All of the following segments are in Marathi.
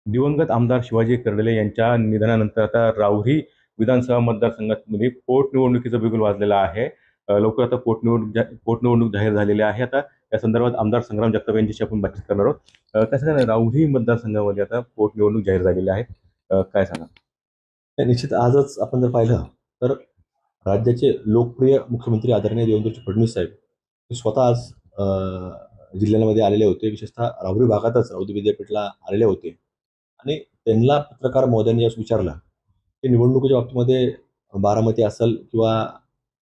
दिवंगत आमदार शिवाजी कर्डिले यांच्या निधनानंतर आता राहुरी विधानसभा मतदारसंघामध्ये पोटनिवडणुकीचं बिगुल वाजलेलं आहे. लवकर आता पोटनिवडणूक जाहीर झालेली आहे. आता या संदर्भात आमदार संग्राम जगताप यांच्याशी आपण बातचीत करणार आहोत. कसं काय राहुरी मतदारसंघामध्ये आता पोटनिवडणूक जाहीर झालेली आहे. काय सांगा? निश्चित आजच आपण जर पाहिलं तर राज्याचे लोकप्रिय मुख्यमंत्री आदरणीय देवेंद्र फडणवीस साहेब हे स्वतः आज जिल्ह्यामध्ये आलेले होते. विशेषतः राहुरी भागातच राऊती विद्यापीठला आलेले होते आणि त्यांना पत्रकार महोदयांनी ज्यावेळेस विचारलं की निवडणुकीच्या बाबतीमध्ये बारामती असेल किंवा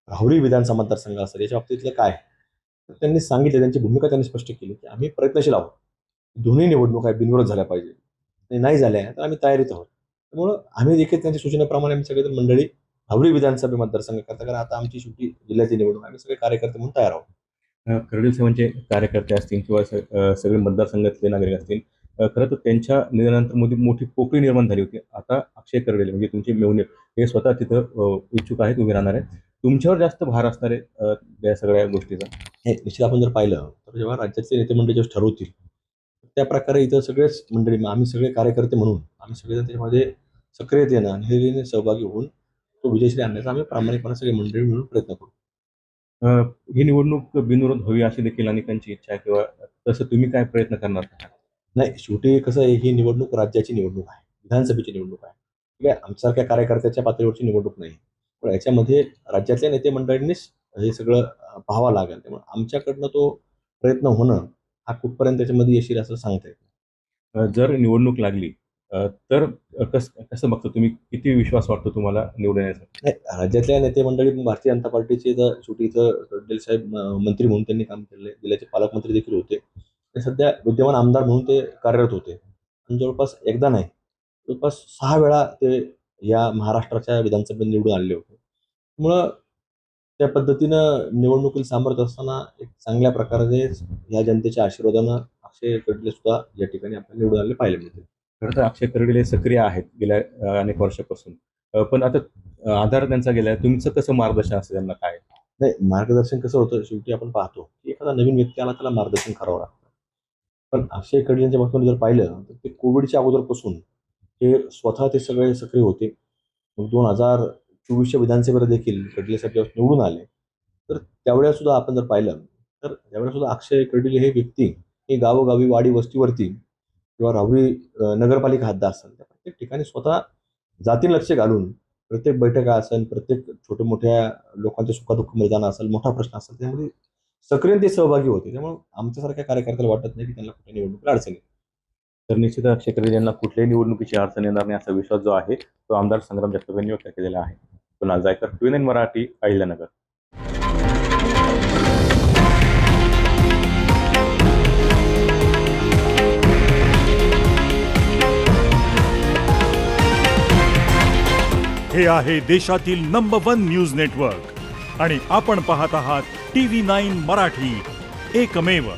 राहुरी विधानसभा मतदारसंघ असेल याच्या बाबतीतलं काय, तर त्यांनी सांगितलं, त्यांची भूमिका त्यांनी स्पष्ट केली की आम्ही प्रयत्नशील आहोत, दोन्ही निवडणुका बिनविरोध झाल्या पाहिजे आणि नाही झाल्या तर आम्ही तयारीत आहोत. त्यामुळं आम्ही देखील त्यांच्या सूचनेप्रमाणे आम्ही सगळेजण मंडळी राहुरी विधानसभा मतदारसंघ करता, कारण आता आमची शेवटी जिल्ह्याची निवडणूक आम्ही सगळे कार्यकर्ते म्हणून तयार आहोत. कर्डिले साहेबांचे कार्यकर्ते असतील किंवा सगळे मतदारसंघातले नागरिक असतील, खरं तर त्यांच्या निधनानंतर मोठी पोकळी निर्माण झाली होती. आता अक्षय कर्डिले म्हणजे तुमचे मेहुणे हे स्वतः तिथं इच्छुक आहेत, उभे राहणार आहेत. तुमच्यावर जास्त भार असणार आहे या सगळ्या गोष्टीचा. हे निश्चित आपण जर पाहिलं तर जेव्हा राज्याचे नेते मंडळी जेव्हा ठरवतील त्या प्रकारे इथं सगळेच मंडळी, आम्ही सगळे कार्यकर्ते म्हणून आम्ही सगळेजण त्याच्यामध्ये सक्रियतेनं आणि निर्भीडपणे सहभागी होऊन तो विजयश्री आणण्याचा आम्ही प्रामाणिकपणे सगळे मंडळी मिळून प्रयत्न करू. अ, ही निवडणूक बिनविरोध व्हावी अशी देखील अनेकांची इच्छा आहे किंवा तसं तुम्ही काय प्रयत्न करणार आहात? नाही, शेवटी कसं आहे, ही निवडणूक राज्याची निवडणूक आहे, विधानसभेची निवडणूक आहे. ठीक आहे, आमच्यासारख्या कार्यकर्त्याच्या पातळीवरची निवडणूक नाही. पण याच्यामध्ये राज्यातल्या नेते मंडळींनीच हे सगळं पाहावं लागेल. त्यामुळे आमच्याकडनं तो प्रयत्न होणं हा कुठपर्यंत त्याच्यामध्ये येशील असं सांगता येत नाही. जर निवडणूक लागली तर कसं बघता तुम्ही? किती विश्वास वाटतो तुम्हाला निवडून येण्याचा? नाही, राज्यातल्या नेते मंडळी भारतीय जनता पार्टीचे तर शेवटी इथं कर्डिले साहेब मंत्री म्हणून त्यांनी काम केलेलं आहे. जिल्ह्याचे पालकमंत्री देखील होते. ते सध्या विद्यमान आमदार म्हणून ते कार्यरत होते आणि जवळपास एकदा नाही, जवळपास 6 वेळा ते या महाराष्ट्राच्या विधानसभेत निवडून आलेले होते. त्यामुळं त्या पद्धतीनं निवडणुकीला सामोरत असताना एक चांगल्या प्रकारे या जनतेच्या आशीर्वादानं अक्षय कर्डिले सुद्धा या ठिकाणी आपल्याला निवडून आलेले पाहायला मिळते. खरं तर अक्षय कर्डिले सक्रिय आहेत गेल्या अनेक वर्षापासून. पण आता आधार त्यांचा गेलाय. तुमचं कसं मार्गदर्शन असतं त्यांना काय? नाही, मार्गदर्शन कसं होतं, शेवटी आपण पाहतो की एखादा नवीन व्यक्ती आला त्याला मार्गदर्शन करावं लागतं. पण अक्षय कर्डिलेंच्या बाबतीमध्ये जर पाहिलं तर ते कोविडच्या अगोदरपासून ते स्वतः ते सगळे सक्रिय होते. मग 2024च्या विधानसभेला देखील कर्डिले साहेब जेव्हा निवडून आले, तर त्यावेळेस सुद्धा आपण जर पाहिलं तर त्यावेळेस सुद्धा अक्षय कर्डिले हे व्यक्ती हे गावोगावी, वाडी वस्तीवरती किंवा राहुरी नगरपालिका हद्द असेल त्या प्रत्येक ठिकाणी स्वतः जातीनं लक्ष घालून प्रत्येक बैठका असेल, प्रत्येक छोट्या मोठ्या लोकांच्या सुखदुःख जाणं असेल, मोठा प्रश्न असेल, त्यामध्ये सक्रिय ते सहभागी होते. त्यामुळे आमच्यासारख्या कार्यकर्त्याला वाटत नाही की त्यांना कुठल्या निवडणुकीला अडचण येईल. तर निश्चितच अक्षय कर्डिले यांना कुठल्याही निवडणुकीची अडचण येणार नाही असा विश्वास जो आहे तो आमदार संग्राम जगताप यांनी व्यक्त केलेला आहे. कुणाल जायकर, ट्विन मराठी, अहिल्यानगर. हे आहे देशातील नंबर 1 न्यूज नेटवर्क आणि आपण पाहत आहात TV9 मराठी, एकमेव.